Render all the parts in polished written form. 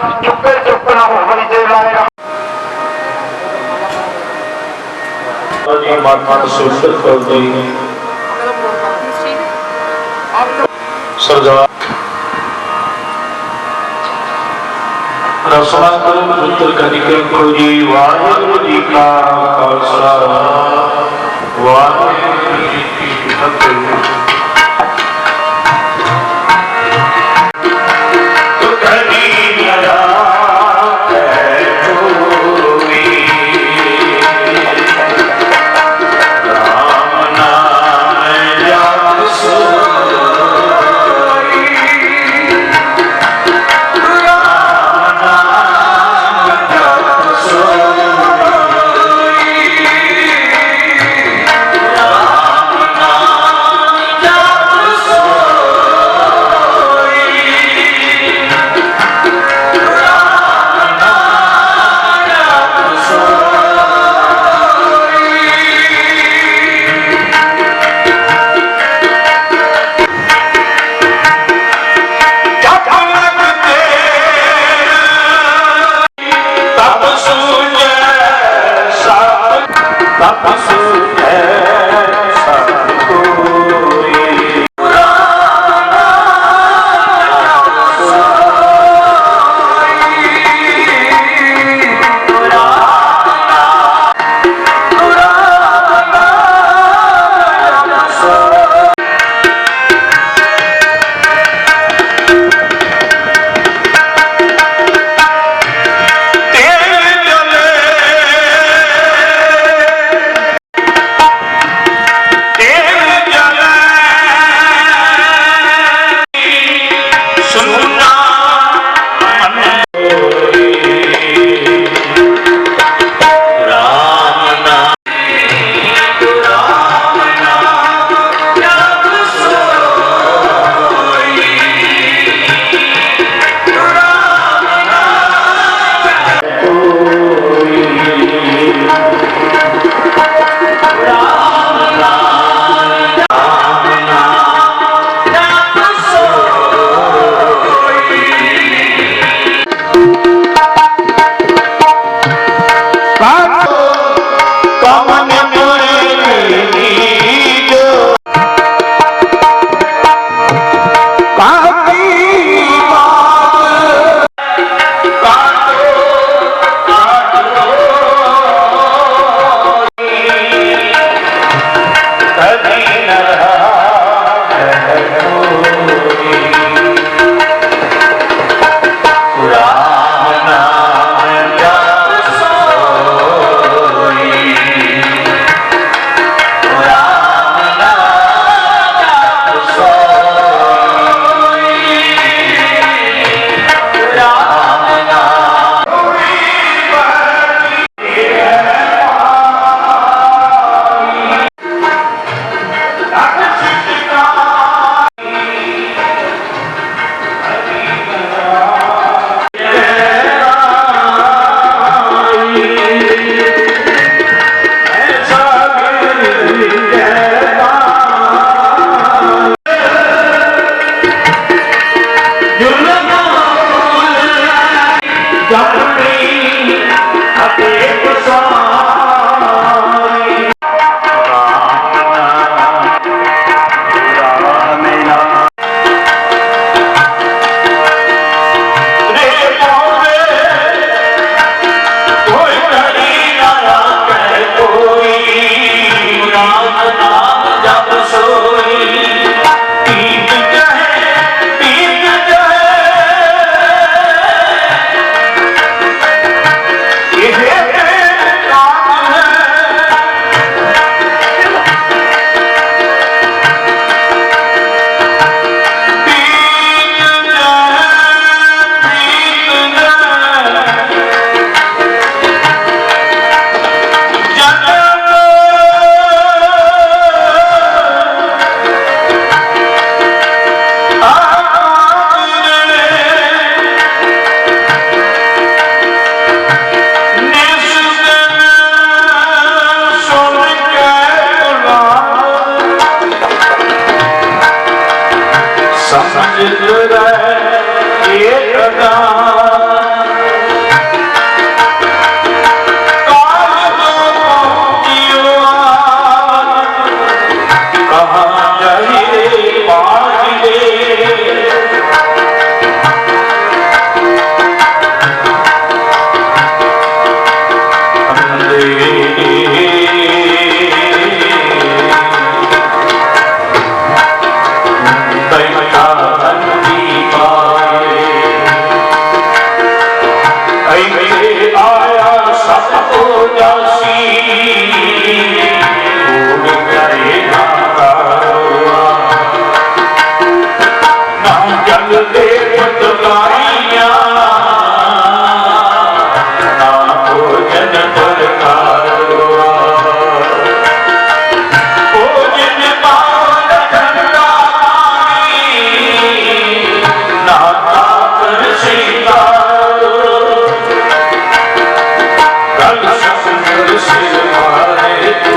चुप्पे चुप ना हो बड़ी जे लाए जी माता सुंदर कर दी सरदार रसना करो पुत्र कनिके को जी वाहिगुरु जी का खालसा वाहिगुरु जी की फतेह। जासी भोग करे ना कारोआ ना जल दे बदलाइया ना भोजन बरकारोआ भोजन पावन ठंडा ना तापर सिंगारो कल सुंदर सिर मारे तो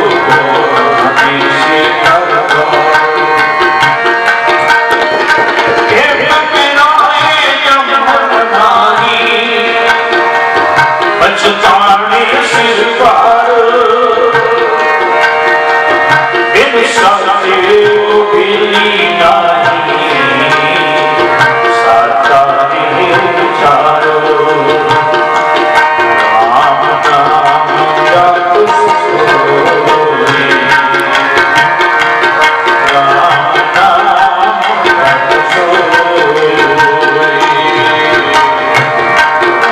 से करवा हे पकड़ाए जमुनारी बचताने सिर पार बिन साथे को बिली नारी साता ने उचारो राम नाम जप सोए राम नाम जप सोए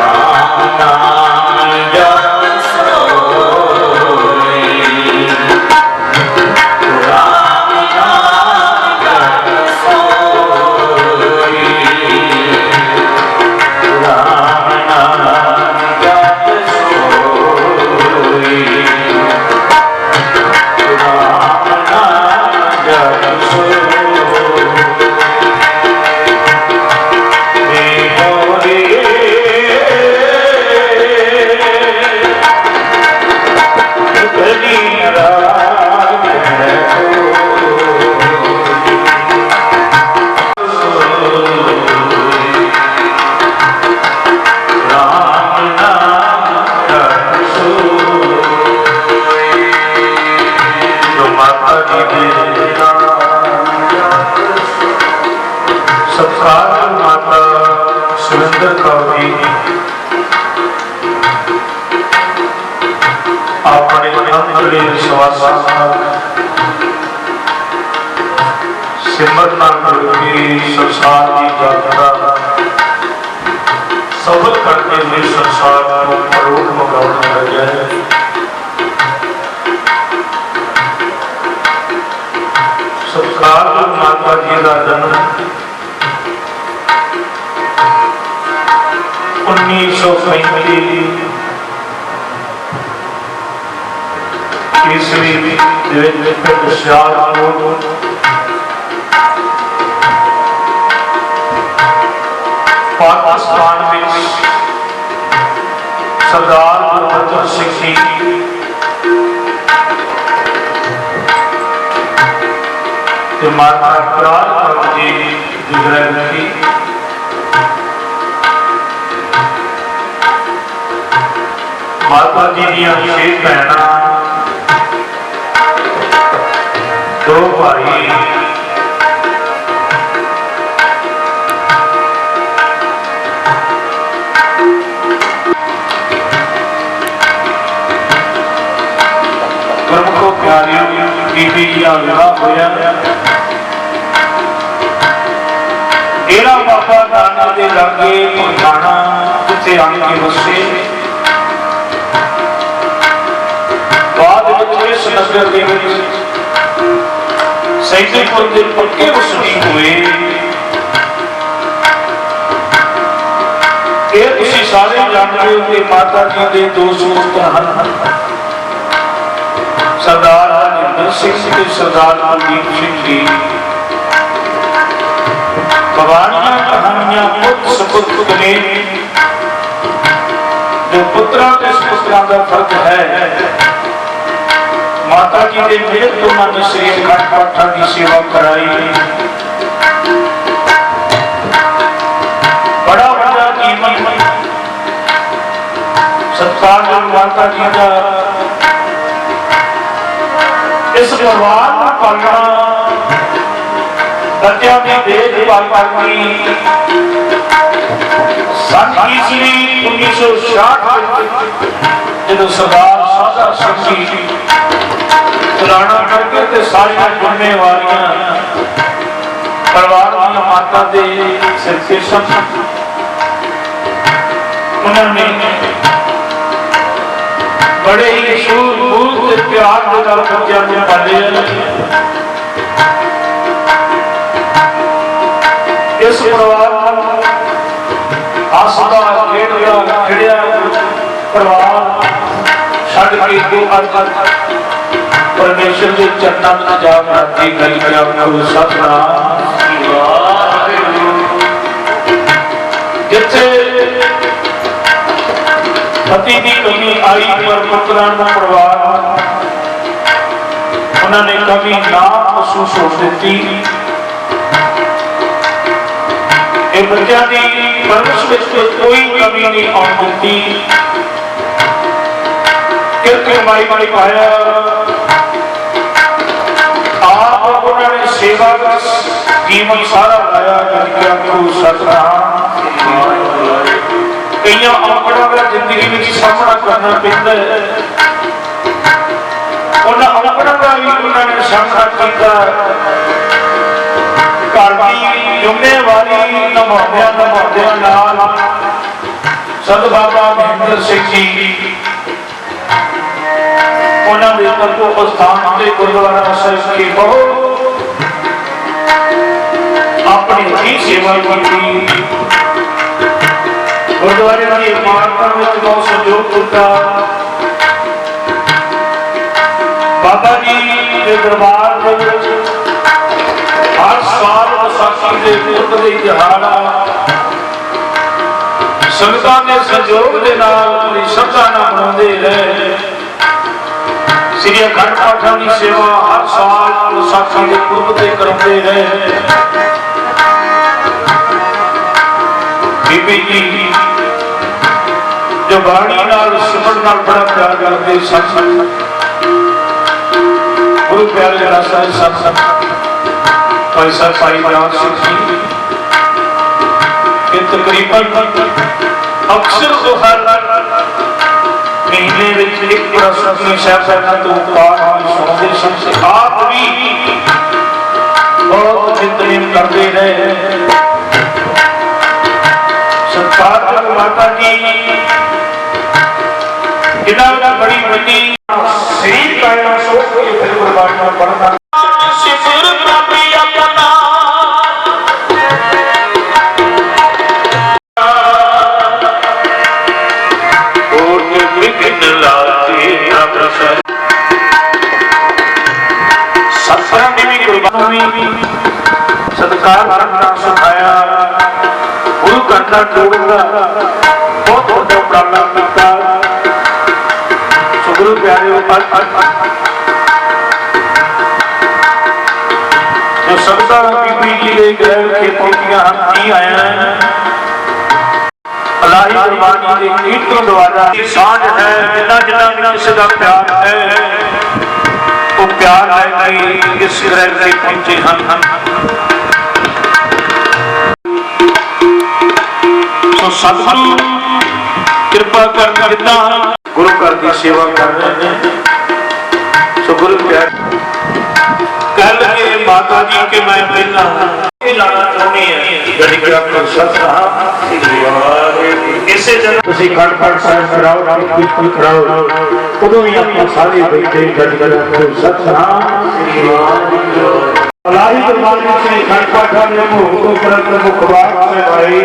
राम नाम जप सोए राम नाम जप सोए राम नाम जप सोए राम नाम जप सोए सत्कार माता सुरेंद्र कौर जी अपने अंतरे विश्वास सिमरना की संसार की यात्रा सफल करते हुए संसार को परोक्ष मुकाबला लगे हैं। सत्कार माता जी का जन्म 1935 ईस्वी पिंड सियालकोट पाकिस्तान में सरदार बहादुर सिंह जी माता प्यार कौर जी गुजरात की माता जी दियां 6 भैणां 2 भाई प्रमुखों प्यारियों बीबी का विवाह होया डेरा बाबा नानक के लागे पहुंचाना जिथे आके बसे बाद इस नगर के सैदपुर के पक्के वसनी हुए तुसी सारे जानते हो कि माता जी के 2 पुत्र हैं सरदार हरिंदर सिंह ते सरदार कुलदीप सिंह जी कहानियां कहानियां पुत्र सपुत्र ने जो पुत्रा के सुपुत्रा का फर्क है माता जी के मेहर तो उन्होंने श्री अखंड पाठा की सेवा कराई बड़ा बड़ा कीमत सत्कार माता जी का इस परिवार को पालना बच्चों की देखभाल करनी सन ईस्वी 1966 जो सरदार सादा सिंह जी पुराना करके ते सारियां जिम्मेवारियां परिवार की माता के सिर से सब उन्होंने बड़े ही सूझबूझ ते प्यार के नाल बच्चों को पाले इस परिवार हसदा खेड़दा खिड़िया परिवार छड़ के दो अज परमेश्वर के चरणों में जा प्रार्थी गल क्या करो सतनाम जिथे पति की कमी आई पर पुत्रां का परिवार उन्होंने कभी ना महसूस हो दी बच्चों की परवरिश में कोई कमी नहीं आने दी क्योंकि माई माई पाया आप उन्होंने सेवा का जीवन सारा लाया क्या करो सतनाम कई औकड़ों का जिंदगी में सामना करना पैंदा है उन्होंने औकड़ों का भी उन्होंने सामना किया घर की जिम्मेवारी निभाउंदियां नाल सद बाबा महेंद्र सिंह जी उन्होंने तत्व स्थान से गुरुद्वारा साहिब की बहुत अपनी ही सेवा की गुरुद्वारे की इमारतों में बहुत सहयोग किया बाबा जी के दरबार हर साल विसाखी के पुरब के दिहाड़ा संगतां के सहयोग के नाल श्रद्धा नाल मनाते रहे श्री अखंड पाठां की सेवा हर साल विसाखी के पुरब ते करते रहे बीबी जी जो बाणी नाल सिमरन नाल बड़ा प्यार करते सत्संग गुरु प्यारे रासा सत्संग भाई साहब भाई जान सिंह जी ये तकरीबन अक्सर तो हर महीने में एक बड़ा सुखनी साहब तो पाठ सुनते सुनते आप भी बहुत चिंतन करते रहे सत्कार माता की जिन्होंने बड़ी बड़ी शरीर कायना सोच के फिर कुर्बानियां पढ़ना सत्कार करना सिखाया गुरु करना जोड़ना बहुत बड़ा उपराला किया गुरु प्यारे जो सबका बीबी जी के ग्रह के पोतियां हम की आए हैं अल्लाह कुर्बानी के कीर्तन द्वारा सांझ है जिन्ना जिन्ना किसी का प्यार है वो प्यार है कि इस ग्रह से पहुंचे हम तो सतगुरु कृपा कर गुरु घर की सेवा कर रहे हैं सो गुरु प्यार कह लगे माता जी के मैं पहला लाना चाहनी है गड़ी के आपको सत्संग इसे जब तुसी खड़ खड़ साइड कराओ कीर्तन कराओ उदों ही अपने सारे बैठे गड़ी के आपको सत्संग अल्लाह कुर्बानी से खड़ खड़ करने को हुक्म पर मुखबार से भाई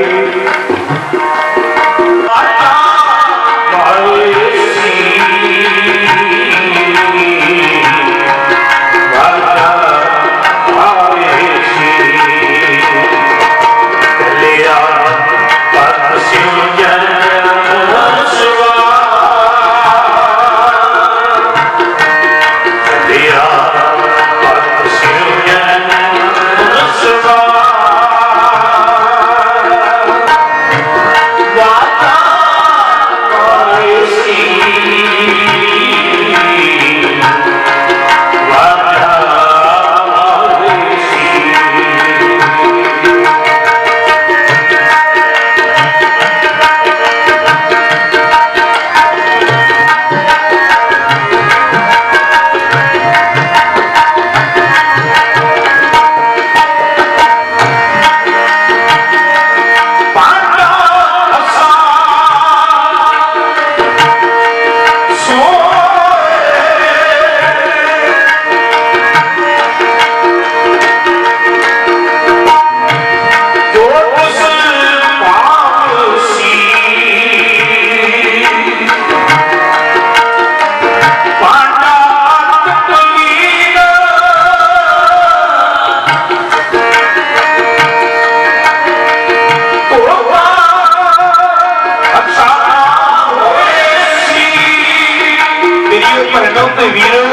भैनों ते वीरों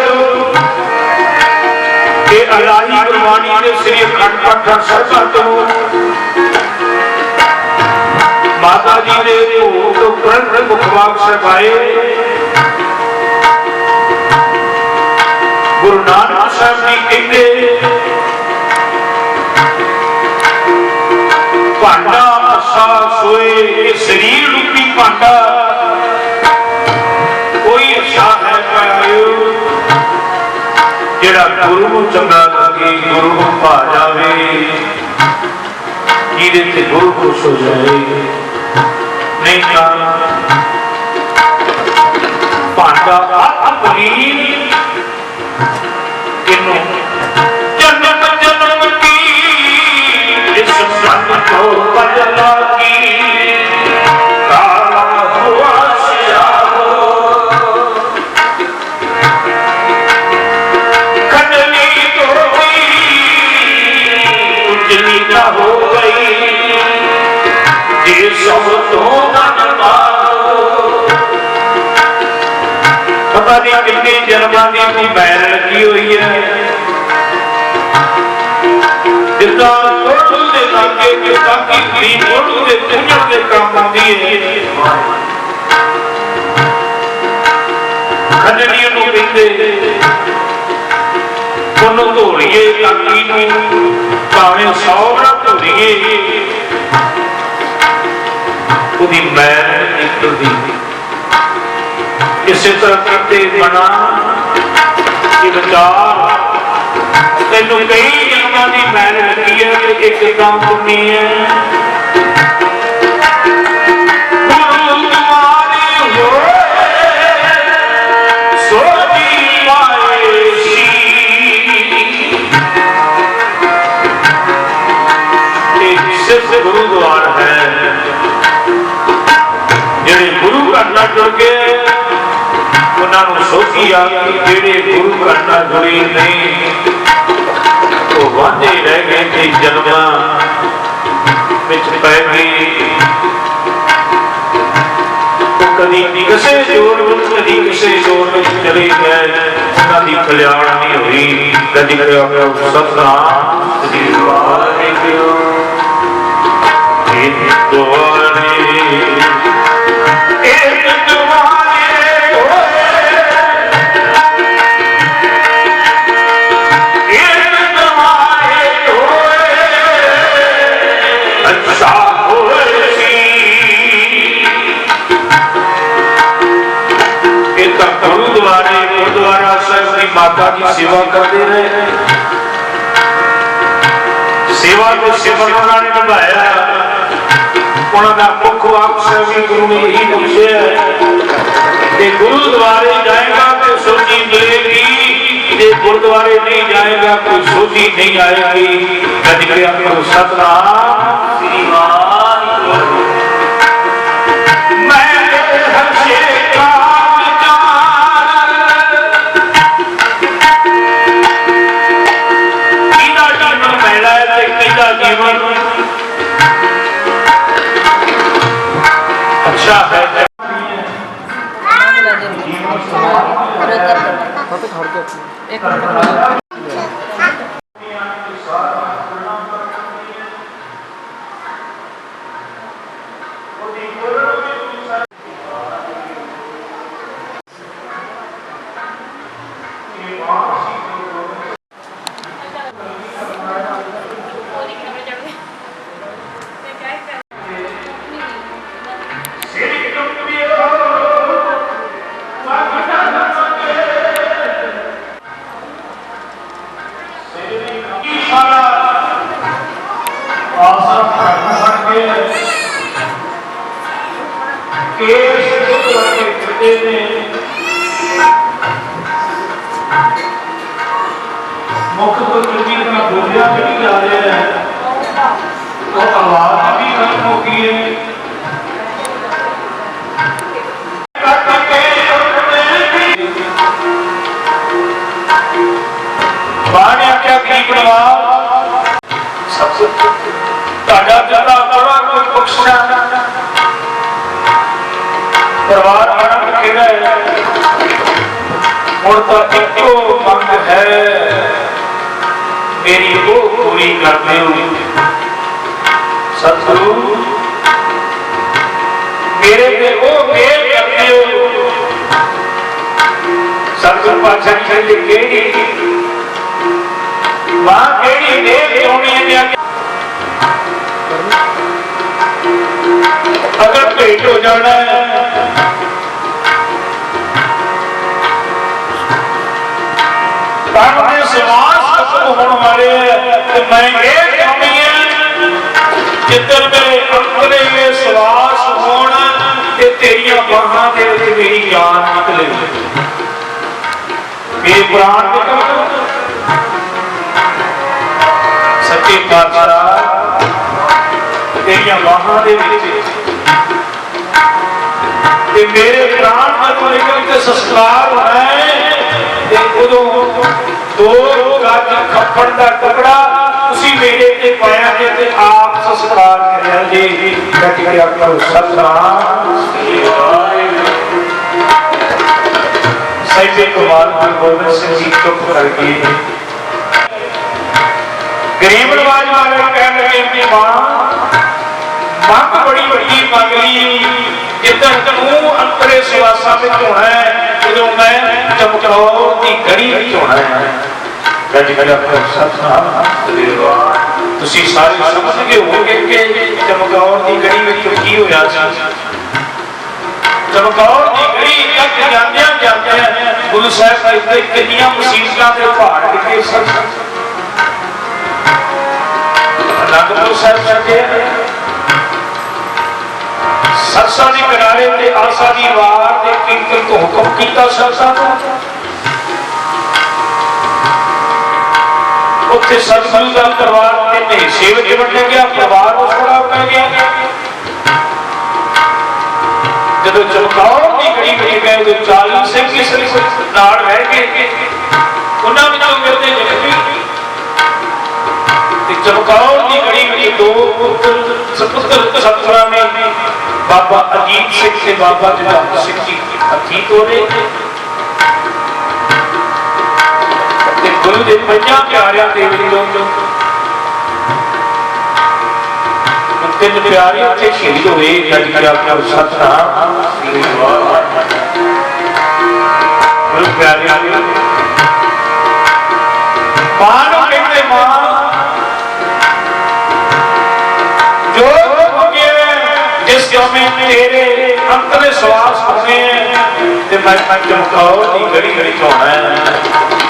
के अलाही गुरबाणी ने श्री अखंड पाठ सभा तो माता जी ने तुरंत मुखवाक सभाए गुरु नानक साहब जी कहते भांडा असा सोए शरीर रूपी भांडा कोई असा है पायो जेड़ा गुरु को चंगा लगे गुरु को पा जावे जिहदे ते गुरु खुश हो जाए नहीं तो भांडा अपनी किनू जन्म जन्म की इस संग को बदला की काला हुआ सियाहो खंडली तो उजली ना हो गई ये सब तो मन मारो पता नहीं कितने जन्मां की मैल लगी हुई है जिदा कोटू दे लागे के बाकी भी कोटू दे पुण्य के काम आती है खंडनी नूं कहंदे कोनों धोड़िए काकी नूं भावें 100 ना धोड़िए उदी मैल निकलदी इस तरह करते बना कि विचार तेनों कई जन्मां की मैल लगी है कि एक काम करनी है गुरु तुम्हारे होए सो जी पाए सी एक सिर्फ गुरुद्वार है जेड़े गुरु करना जुड़ गए उन्होंने सोची आ कि जेड़े गुरु करना जुड़े नहीं वो वादे रह गए थे जन्मां विच पै गए कदी किसे जोड़ में कदी किसे जोड़ में चले गए उन्होंने कल्याण नहीं हुई कदी सतनाम कदी वाहिगुरू माता की सेवा करते रहे सेवा को सिमरन उन्होंने निभाया उन्होंने मुख वाक भी गुरु ने यही पूछे कि गुरुद्वारे जाएगा तो सोची मिलेगी जे गुरुद्वारे नहीं जाएगा कोई सोची नहीं आएगी कभी आपको सतनाम श्री वाहिगुरू मैं हर्षे का जीवन अच्छा है मुख तो चुकी का बोलिया भी जा रहे हैं तो आवाज भी खत्म हो गई है बाने क्या की बनवा सबसे ताजा ज्यादा बड़ा कोई बख्शना परिवार बड़ा रखेगा हुण तो इक्को मंग है मेरी वो पूरी कर दियो सतगुरु मेरे पे वो मेल कर दियो सतगुरु पातशाह कहते केड़ी मां केड़ी मेल होनी है अगर भेंट हो जाना है समाज खत्म होने वाले मैं ये चाहती है जिधर मेरे अंतरे में श्वास होना ते तेरिया बाहां दे विच मेरी जान निकले मेरे प्राण निकल सच्चे पातशाह तेरिया बाहां दे विच ते मेरे प्राण जब निकल के संस्कार होना है उदों दो गज खप्पड़ का टुकड़ा तुसी मेरे ते पाया जे ते आप संस्कार करिया जी कट के आखो सतनाम श्री वाहिगुरू सैयद कुमार गुरु गोबिंद सिंह जी चुप करके गरीब नवाज वाले कहने लगे अपनी मां मंग बड़ी वड्डी मंग ली जिधर तू अंतरे सवासा में होना है जो मैं चमकौर की गड़ी में होना है तुसी सारे समझ गए होंगे कि चमकौर की गड़ी में की होया चमकौर की गड़ी तक जांदे जांदे गुरु साहब कहते कितनी मुसीबतां दे पहाड़ डिगे सन अनंदपुर साहब कहते सरसा के किनारे ते आसा दी वार ते कीर्तन को हुक्म कीता सरसा को उत्थे सतगुरु दा परिवार ते हिस्से विच वंड गया परिवार थोड़ा पै गया जब चमकौर की गड़ी में गए तो 40 सिंह किस नाल रह गए उन्हां विचों मिलदे जगती ते चमकौर की गड़ी में दो सपुत्र सतगुरां ने बाबा अजीत सिंह से बाबा जुझार सिंह जी अतीत हो रहे गुरु के पंजा प्यारिया के तीन प्यारे उत्थे शहीद हुए सतनाम गुरु प्यारे मां कहते मां जो जिस समय तेरे अंतरे श्वास होने ते मैं चमकौर की गड़ी गड़ी होना है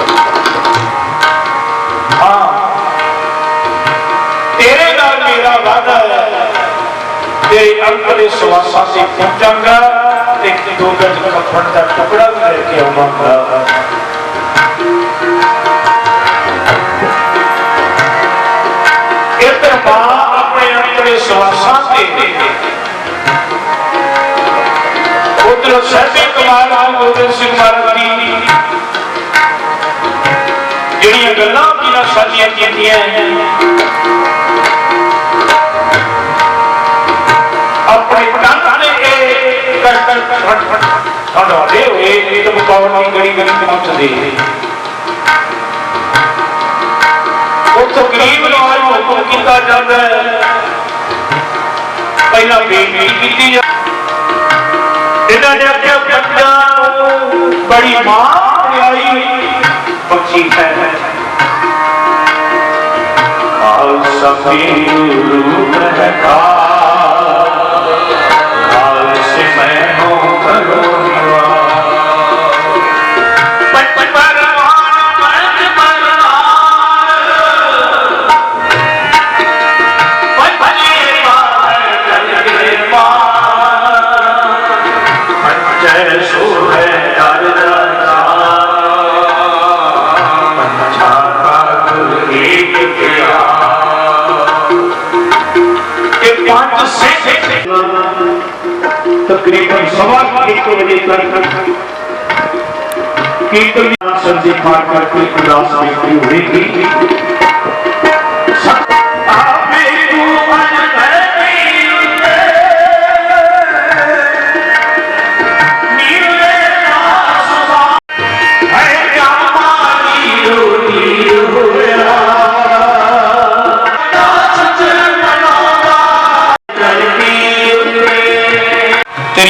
हाँ तेरे नाल मेरा वादा है तेरे अंतरे श्वासा से पहुंचांगा एक दो गज कपड़ का टुकड़ा भी लेके आऊंगा इधर मां अपने अंतरे श्वासा से उधर सैयद कुमार गोबिंद सिंह महाराज जी जिहड़ियां गल्लां जिन्हां साडियां कीतियां अपने तन ने हटाते हुए चमकौर की गड़ी गड़ी पहुंचते उत्थों गरीब नवाज हुक्म किया जाता है पहला बेनती की इन्होंने आख्या बच्चा बड़ी मां प्यारी बख्शी है से मैं हूँ तकरीबन 1:15 बजे तक कीर्तन सब्जी खा करके उदास बेटी हुई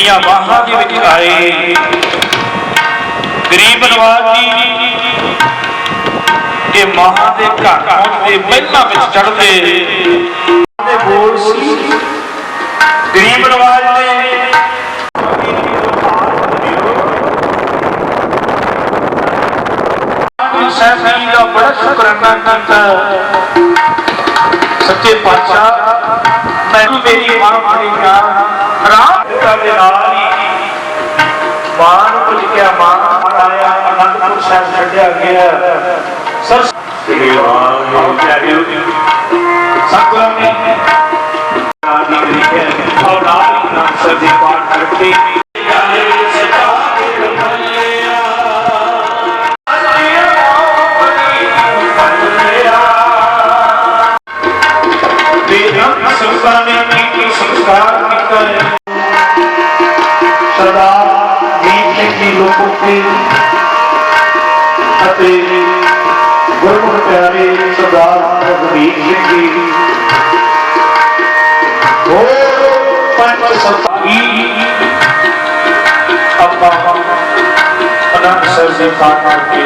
मेरिया बाहां दे विच आए। गरीब नवाज जी ये मां दे घर पहुंचते पहला विच चढ़ते बोल सी गरीब नवाज ने साहब का बड़ा शुक्राना किया। सच्चे पातशाह मैं मेरी मां मरेगा राम के नाल ही मां नूं कुछ क्या मां आया आनंदपुर साहब छड्या गया सर श्री राम प्यारे सतगुरां ने लिखे और नाल ही नाम सदी पाठ करके संस्कार सरदार दीप सिंह जी लोकोक्ति गुरमुख प्यारे सरदार रघुवीर सिंह जी पंच सताई अनंत सर से पाठ करके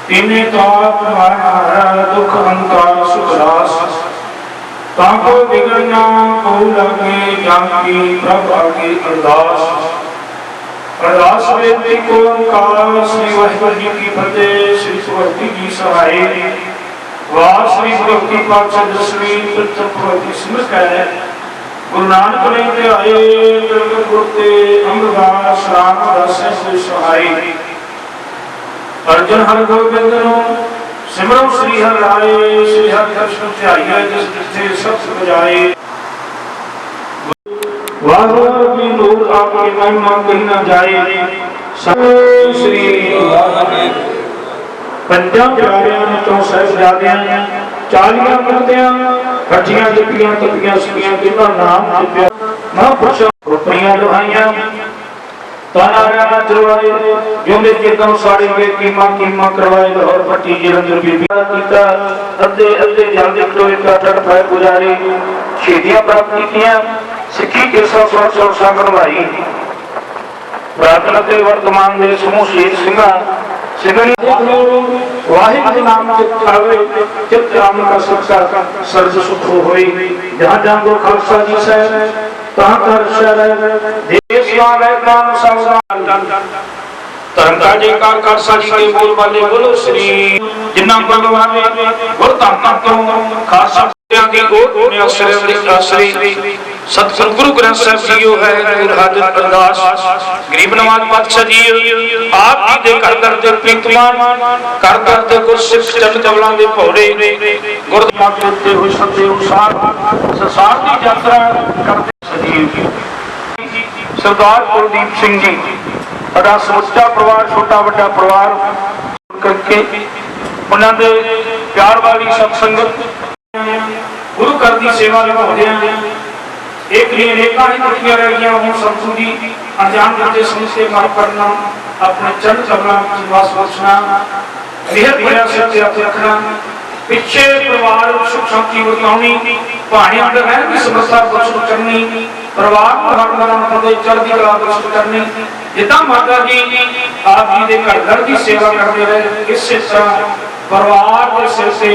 तिने ताप मारा दुख अंकार सुख रास ताको बिगड़ना को लगे जानकी प्रभ आगे अरदास अरदास बेनती को ओंकार श्री वाहिगुरू जी की फतेह श्री भगवती जी सहाय वाह श्री भगवती पातशाह दसवीं भगवती सिमरत है गुरु नानक लेते आए गुरते अमरदास रामदास से सहाय अर्जुन हर गोबिंद सिमरो श्री हर राय श्री हर दर्शन ध्याइए जिस जिथे सब बजाए वाह की नूर आपकी महिमा कहीं न जाए श्री पंजाब प्यारियां तो साहिबजादियां 40 मुक्तियां कठियां लिपियां तपियां सकियां जिन्हां नाम जपया महापुरुषां रुपइयां लुहाइयां ताना चलवाए जोंदे कीर्तन साड़ी के कीमा करवाए लाहौर पट्टी जलंधर बीबी कीता अद्धे जल दे खलोए का टट पाए गुजारे शहीदियां प्राप्त कीतियां सिक्खी किरसा सौ संगन भाई प्रार्थना के वर्तमान दे समूह शहीद सिंघा सिंघनी वाहिगुरू नाम चित्तावे चित्त राम का सबका सर्ज सुख होई जहां जहां गुरु खालसा जी साहब तहां कर शरण देश वाले नाम सब ਧਰਮ ਕਾ ਜੈਕਾਰ ਖਾਲਸਾ ਜੀ ਕੇ ਬੋਲ ਬਾਲੇ ਬੋਲੋ ਸ੍ਰੀ ਜਿਨ੍ਹਾਂ ਭਗਵਾਨ ਨੇ ਗੁਰ ਧਾਮਾਂ ਤੋਂ ਖਾਲਸਾ ਦੀ ਗੋਦ ਮੇ ਆਸਰੇ ਸਤਿਗੁਰੂ ਗੁਰੂ ਗ੍ਰੰਥ ਸਾਹਿਬ ਜੀਓ ਹੈ ਗੁਰ ਹਾਜ਼ਰ ਅਰਦਾਸ ਗਰੀਬ ਨਵਾਜ ਪਾਤਸ਼ਾਹ ਜੀ ਆਪ ਜੀ ਦੇ ਘਰ ਦਰ ਦੇ ਪ੍ਰੀਤਮਾਨ ਘਰ ਦਰ ਦੇ ਗੁਰ ਸਿੱਖ ਚਰਨ ਕਮਲਾਂ ਦੇ ਭੌਰੇ ਗੁਰ ਮਾਤੇ ਤੇ ਹੋਏ ਸੱਦੇ ਅਨੁਸਾਰ ਸੰਸਾਰ ਦੀ ਯਾਤਰਾ ਕਰਦੇ ਸਜੀਵ ਸਰਦਾਰ ਕੁਲਦੀਪ ਸਿੰਘ ਜੀ ਸਾਡਾ ਸਮੁੱਚਾ ਪਰਿਵਾਰ ਛੋਟਾ ਵੱਡਾ ਪਰਿਵਾਰ ਕਰਕੇ ਉਹਨਾਂ ਦੇ ਪਿਆਰ ਵਾਲੀ ਸਤ ਸੰਗਤ ਗੁਰੂ ਘਰ ਦੀ ਸੇਵਾ ਨਿਭਾਉਂਦੇ ਆ एक लिए अनेकों ही कुटियां रह गई हूँ सतगुरु जी अनजान बच्चे समझ के माफ करना अपने चरण कमलों की वास बख्शना बेहद भरा सत्य रखना पिछे परिवार सुख शांति बरताउनी भाने अंदर रहन की समस्या बख्श करनी परिवार को हर तरह फतेह चढ़ती कला बख्श करनी जिदा माता जी आप जी के घर घर की सेवा करते रहे इस तरह परिवार के सिर से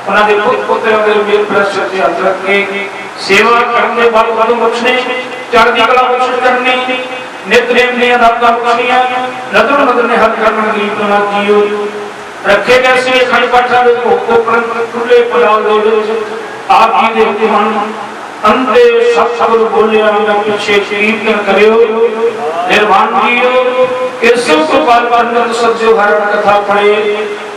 उन्होंने पुत्र पुत्रों के मेल प्रश्न से हाथ रख के सेवा करने वालों वालों बख्शने चढ़ती कला बख्श करनी नित्यनेम ने अदालतां बख्शियां नदर नदर ने हल करना गरीब नवाज जीओ रखे गए से अखंड पाठां दे भोग को खुले पलाल दे आप जी दे हुक्म अंते सतगुरु बोलिया ना पीछे कीर्तन करियो निर्वाण जीओ किसु कृपाल पंडित सज्जो हरण कथा पढ़े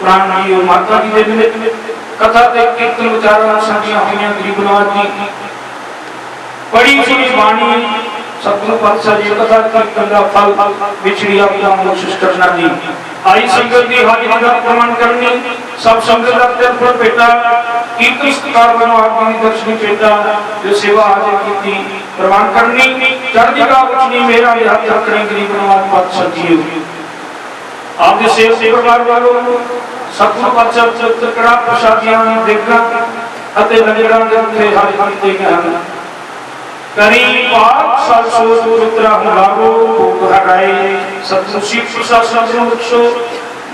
पुराण जीओ माता जी दे निमित्त कथा ते कीर्तन विचारां संगियां होईयां गरीब नवाज जी बड़ी सुनी बाणी सतगुरु पातशाह जी कथा कीर्तन का फल विछड़ी आपदा कोशिश करना जी आई संगत की हाजिरी का प्रमाण करनी सब संगत का दिल पर बेटा कीर्तन सत्कार बनो आपकी दर्शनी बेटा जो सेवा हाजिर की प्रमाण करनी चढ़ती का कुछ मेरा हाथ रखने गरीब नवाज पातशाह जी आपके सेव सेवादार वालों सतगुरु पातशाह चक्रा प्रसादियां देखा अते नजरां दे उत्ते हाजिर कीते गए हैं करी पाक सासो पुत्रा लागो भोग हटाए सतसुशी प्रशासन बख्शो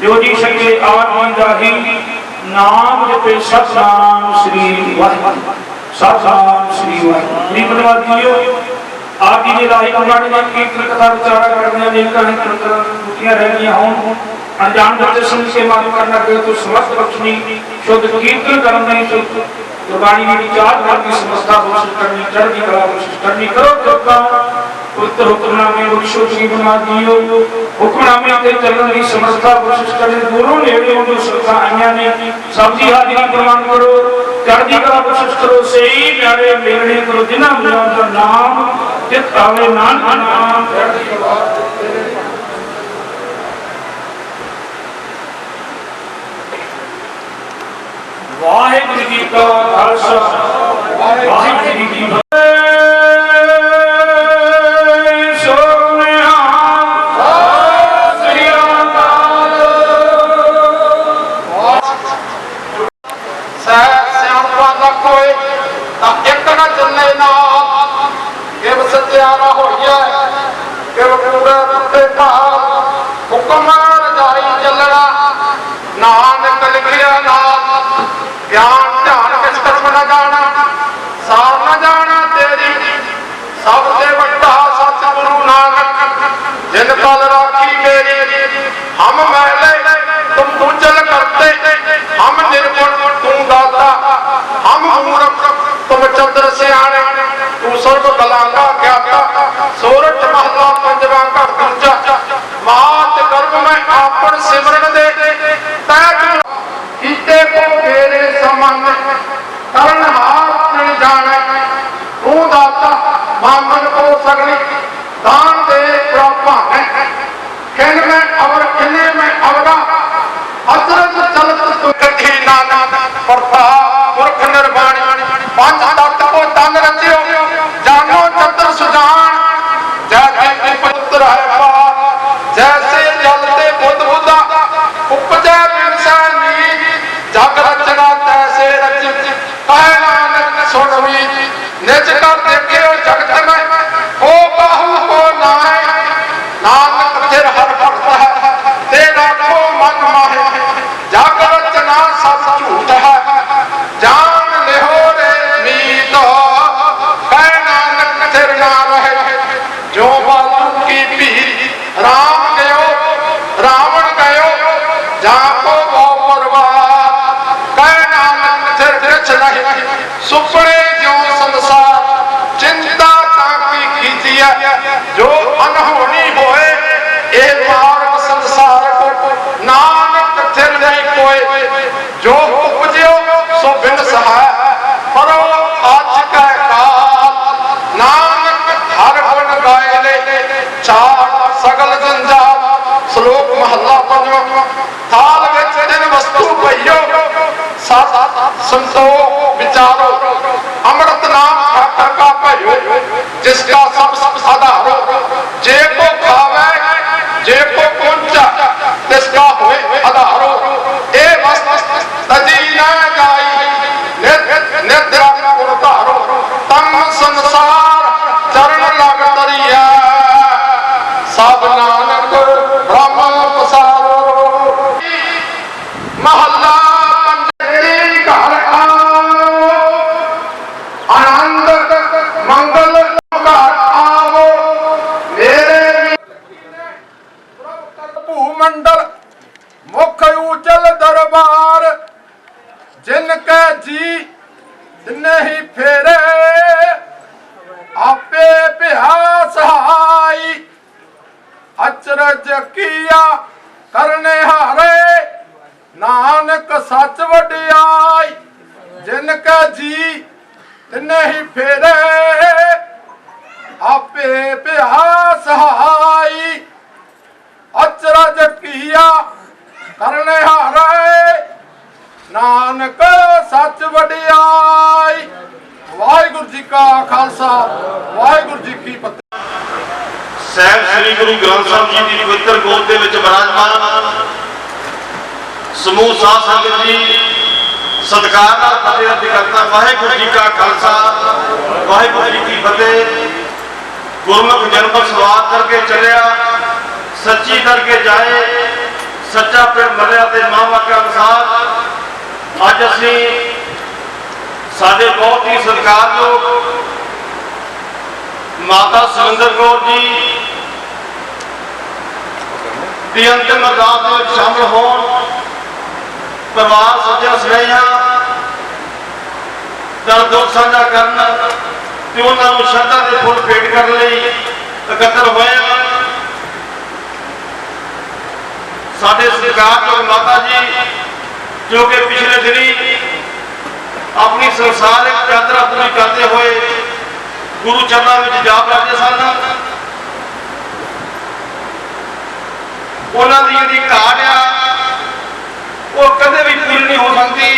जो जी सके आदि दाही नाम जपे सतनाम श्री वाहिगुरु सतनाम श्री वाहिगुरु गरीब नवाज जीओ आप जी ने राही कमाने में कीर्तन कथा विचारा करने अनेक कुटियां रह गई हों अनजान बच्चे समझ के माफ करना कहे तो समस्त बख्शनी शुद्ध कीर्तन करना ही गुरबाणी में विचार करके समस्ता बख्श करनी चढ़ती कला बख्श करनी करो कृपा पुत्र हुक्मनामे बख्शो श्री नवाज जीओ हुक्मनामे ते चलन की समस्ता बख्श करनी दूरों नेड़े जो श्रद्धा आईयां ने सब दी हाजिरी प्रमाण करो चढ़ती कला बख्श करो सही प्यारे मेलने करो जिन्हां मिलां दा नाम जित आवे नानक नाम चढ़ती कला वाहिगुरु जी का खालसा वाहिगुरु जी की ज्ञान ध्यान किस तरफ न जाना सार न जाना तेरी सबसे बड़ा सतगुरु नानक जिन पल राखी मेरी हम मैले तुम उज्जवल करते हम निर्गुण तू दाता हम मूर्ख तुम चंद्र सियाने तू सर्व कला का ज्ञाता सोरठ महला पंजवा का दूजा मात गर्भ में आपन सिमरन दे तैज कीते को फेरे समान करण हाथ नहीं जाने तू दाता मामन को सगली दान दे प्राप्त किन में अवर किने में अवरा अचरज चलत तू कठी नाना परता पुरख निर्वाणी पांच तत्व को तन रचियो जानो चतुर सुजान जैसे पुत्र है पा जैसे जलते बुद्ध बुद्धा उपजे इंसानी जग रचना तैसे रच कहे नानक सुनवी निज कर देखे जगत में को बाहु को नाय नानक फिर हर भक्त है तेरा को मन माहे जग रचना सब झूठ है जान लिहो रे मीत कहे नानक फिर ना रहे जो बालू की पीर राम गयो रहे सुपने जो संसार चिंता ताकि कीजिए जो अनहोनी होए ए मार्ग संसार को नानक थिर नहीं कोई जो उपजो सो बिन सहाय परो आज का काल नानक हर गुण गाए ले चार सगल जंजाल श्लोक महला पंजवा थाल विच जिन वस्तु पइयो सत संतोख विचारो अमृत नाम ठाकर का भयो जिसका सब आधारो जे को खावे जे को पहुंचा तिसका होए आधारो ए वस्तु तजी न जाई निद्रा गुण धारो तम संसार चरण लग तरिया सब नानक ब्रह्म पसारो महला पंचेरी घर आओ आनंद मंगल घर आओ मेरे भूमंडल मुख उजल दरबार जिनके जी नहीं फेरे आपे बिहास हाई अचरज किया करने हारे नानक सच वडियाई जिनका जी नहीं फेरे आपे बिहास हाई अचरज किया करने हारे नानक सच वडियाई। वाहिगुरु जी का खालसा वाहिगुरु जी की फतेह। ਸਾਹਿਬ ਸ੍ਰੀ ਗੁਰੂ ਗ੍ਰੰਥ ਸਾਹਿਬ ਜੀ ਦੀ ਪਵਿੱਤਰ ਗੋਦ ਦੇ ਵਿੱਚ ਬਿਰਾਜਮਾਨ ਸਮੂਹ ਸਾਧ ਸੰਗਤ ਜੀ ਸਤਿਕਾਰ ਨਾਲ ਫਤਿਹ ਅਰਜ਼ ਕਰਦਾ। ਵਾਹਿਗੁਰੂ ਜੀ ਕਾ ਖਾਲਸਾ ਵਾਹਿਗੁਰੂ ਜੀ ਕੀ ਫਤਿਹ। ਗੁਰਮੁਖ ਜਨਮ ਸਵਾਰ ਕਰਕੇ ਚੱਲਿਆ ਸੱਚੀ ਕਰਕੇ ਜਾਏ ਸੱਚਾ ਪਿੰਡ ਮਲਿਆ ਤੇ ਮਾਂ ਵਾਕਿਆ ਅਨੁਸਾਰ ਅੱਜ ਅਸੀਂ ਸਾਡੇ ਬਹੁਤ ਹੀ ਸਤਿਕਾਰਯੋਗ माता सुरेंद्र कौर जी की अंतिम अरदास में शामिल हो परिवार सज्जन सनेहियां दर्द दुख साझा करना ते उन्होंने श्रद्धा के फुल भेंट करने लई इकट्ठे होए। साडे सत्कारयोग माता जी जो कि पिछले दिनी अपनी संसारिक यात्रा पूरी करते हुए गुरु चरणों में जा बैठे सन। उन्होंने जी घाट आ वो कदे भी पूरी नहीं हो सकती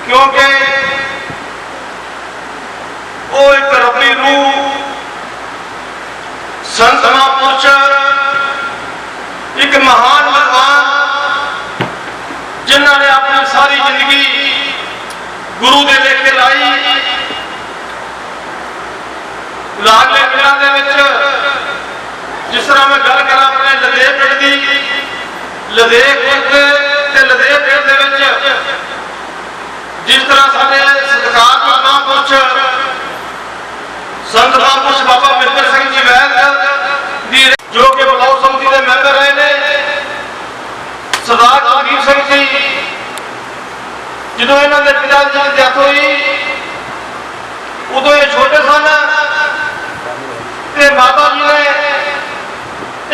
क्योंकि वो एक रबी रूह संत महापुरुष एक महान विद्वान जिन्होंने अपनी सारी जिंदगी गुरु के लेके लाई। लाडले पिंडों जिस तरह मैं गल करा अपने लदेह पिंड की लदेह पिंड लदेह पिंड जिस तरह साढ़े सत्कारयोग महापुरुष संत महापुरुष बाबा मित्र सिंह जी वैद जो कि बलाउ समिति के मैंबर रहे ने सरदार कुलदीप सिंह जी जो इन्होंने पिता जी की डेथ हुई उदो ये छोटे सन माता जी ने